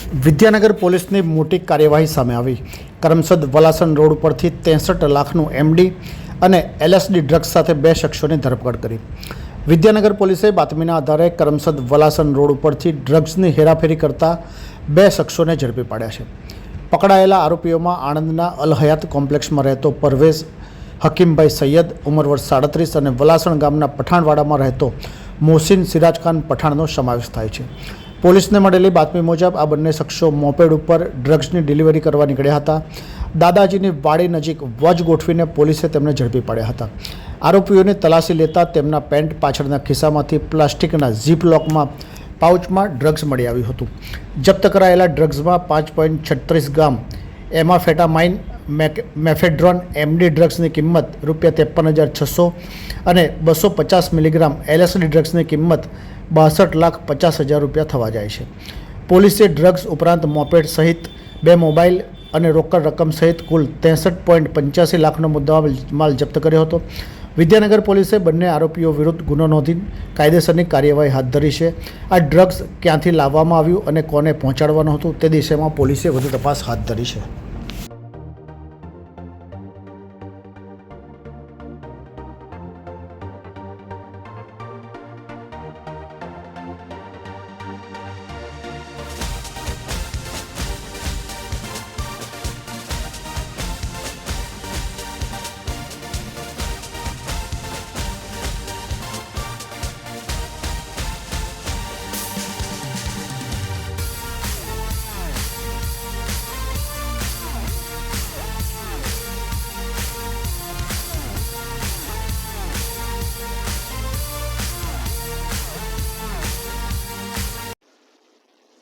વિદ્યાનગર પોલીસની મોટી કાર્યવાહી સામે આવી। કરમસદ વલાસણ રોડ ઉપરથી 63 લાખનું એમડી અને એલએસડી ડ્રગ્સ સાથે 2 શખ્સોની ધરપકડ કરી। વિદ્યાનગર પોલીસે બાતમીના આધારે કરમસદ વલાસણ રોડ ઉપરથી ડ્રગ્સની હેરાફેરી કરતા 2 શખ્સોને ઝડપી પાડ્યા છે। પકડાયેલા આરોપીઓમાં આણંદના અલ હયાત કોમ્પ્લેક્સમાં રહેતો પરવેઝ હકીમભાઈ સૈયદ ઉંમર વર્ષ 37 અને વલાસણ ગામના પઠાણવાડામાં રહેતો મોહસિન સિરાજખાન પઠાણનો સમાવેશ થાય છે। પોલીસને મળેલી બાતમી મુજબ આ બંને શખ્સો મોપેડ ઉપર ડ્રગ્સની ડિલિવરી કરવા નીકળ્યા હતા। દાદાજીની વાડી નજીક વોચ ગોઠવીને પોલીસે તેમને ઝડપી પાડ્યા હતા। આરોપીઓની તલાશી લેતા તેમના પેન્ટ પાછળના ખિસ્સામાંથી પ્લાસ્ટિકના ઝીપ લોકમાં પાઉચમાં ડ્રગ્સ મળી આવ્યું હતું। જપ્ત કરાયેલા ડ્રગ્સમાં 5.36 ગ્રામ એમાફેટામાઇન મેફેડ્રોન એમડી ડ્રગ્સની કિંમત ₹53,600 અને 250 મિલીગ્રામ એલએસડી ડ્રગ્સની કિંમત ₹62,50,000 થવા જાય છે। પોલીસે ડ્રગ્સ ઉપરાંત મોપેડ સહિત 2 મોબાઈલ અને રોકડ રકમ સહિત કુલ 63.85 લાખનો મુદ્દામાલ જપ્ત કર્યો હતો। વિદ્યાનગર પોલીસે બંને આરોપીઓ વિરુદ્ધ ગુનો નોંધી કાયદેસરની કાર્યવાહી હાથ ધરી છે। આ ડ્રગ્સ ક્યાંથી લાવવામાં આવ્યું અને કોને પહોંચાડવાનું હતું તે દિશામાં પોલીસે વધુ તપાસ હાથ ધરી છે।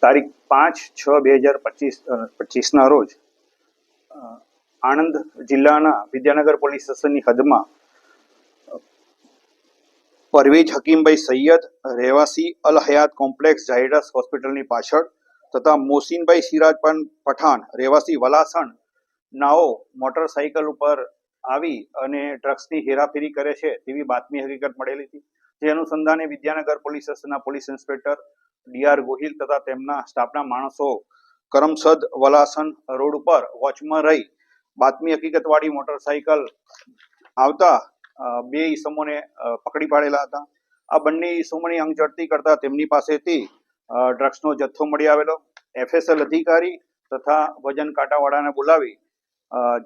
તારીખ 5/6/2025 રોજ આણંદ જિલ્લાના વિદ્યાનગર પોલીસ સ્ટેશનની હદમાં પરવેજ હકીમભાઈ સૈયદ રહેવાસી અલ હયાત કોમ્પ્લેક્સ ઝાયડસ હોસ્પિટલની પાછળ તથા મોહસિનભાઈ સિરાજખાન પઠાણ રહેવાસી વલાસણ નાઓ મોટરસાઇકલ ઉપર આવી અને ડ્રગ્સની હેરાફેરી કરે છે તેવી બાતમી હકીકત મળેલી હતી। જે અનુસંધાને વિદ્યાનગર પોલીસ સ્ટેશનના પોલીસ ઇન્સ્પેક્ટર ડીઆર ગોહિલ તથા તેમના સ્ટાફના માણસો કરમસદ વલાસણ રોડ ઉપર વોચમાં રહી બાતમી હકીકતવાળી મોટરસાઇકલ આવતા 2 ઈસમોને પકડી પાડેલા હતા। આ બંને ઈસમોની અંગઝડતી કરતા તેમની પાસેથી ડ્રગ્સનો જથ્થો મળી આવેલો। એફએસએલ અધિકારી તથા વજન કાંટાવાળાને બોલાવી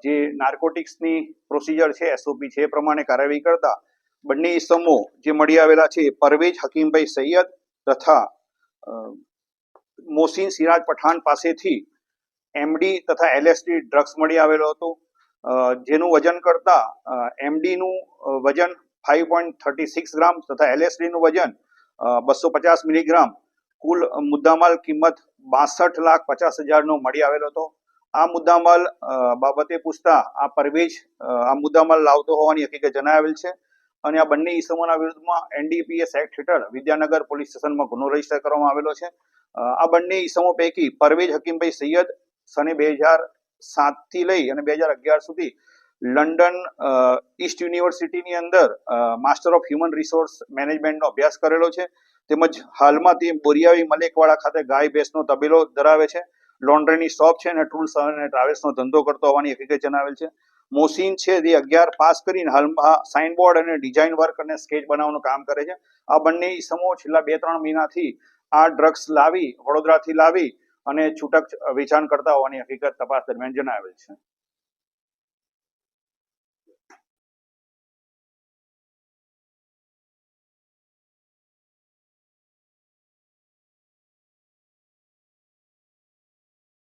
જે નાર્કોટિક્સની પ્રોસિજર છે એસઓપી છે એ પ્રમાણે કાર્યવાહી કરતા બંને ઈસમો જે મળી આવેલા છે પરવેજ હકીમભાઈ સૈયદ તથા મોહસિન સિરાજ પઠાણ પાસેથી એમડી તથા એલએસડી ડ્રગ્સ મળી આવેલો હતો। જેનું વજન કરતા એમડીનું વજન 5.36 ગ્રામ તથા એલએસડીનું વજન 250 મિલીગ્રામ કુલ મુદ્દામાલ કિંમત 62,50,000નો મળી આવેલો હતો। આ મુદ્દામાલ બાબતે પૂછતા આ પરવેજ આ મુદ્દામાલ લાવતો હોવાની હકીકત જણાવેલ છે અને આ બંને ઈસમોના વિરુદ્ધમાં એનડીપીએસ એક્ટ હેઠળ વિદ્યાનગર પોલીસ સ્ટેશનમાં ગુનો રજીસ્ટર કરવામાં આવેલો છે। આ બંને ઈસમો પૈકી પરવેજ હકીમભાઈ સૈયદ સને 2007 થી લઈ અને 2011 સુધી લંડન ઈસ્ટ યુનિવર્સિટીની અંદર માસ્ટર ઓફ હ્યુમન રિસોર્સ મેનેજમેન્ટનો અભ્યાસ કરેલો છે। તેમજ હાલમાં તે બોરિયાવી મલેકવાડા ખાતે ગાય ભેંસનો તબેલો ધરાવે છે। લોન્ડ્રીની શોપ છે અને ટૂલ્સ અને ટ્રાવેલ્સનો ધંધો કરતો હોવાની હકીકત જણાવેલ છે। મોહસિન છે તે 11 પાસ કરીને હાલમાં સાઇનબોર્ડ અને ડિઝાઇન વર્ક અને સ્કેચ બનાવવાનું કામ કરે છે। આ બંને ઈસમો છેલ્લા 2-3 મહિનાથી આ ડ્રગ્સ લાવી વડોદરાથી લાવી અને છૂટક વેચાણ કરતા હોવાની હકીકત તપાસ દરમિયાન જણાવેલ છે।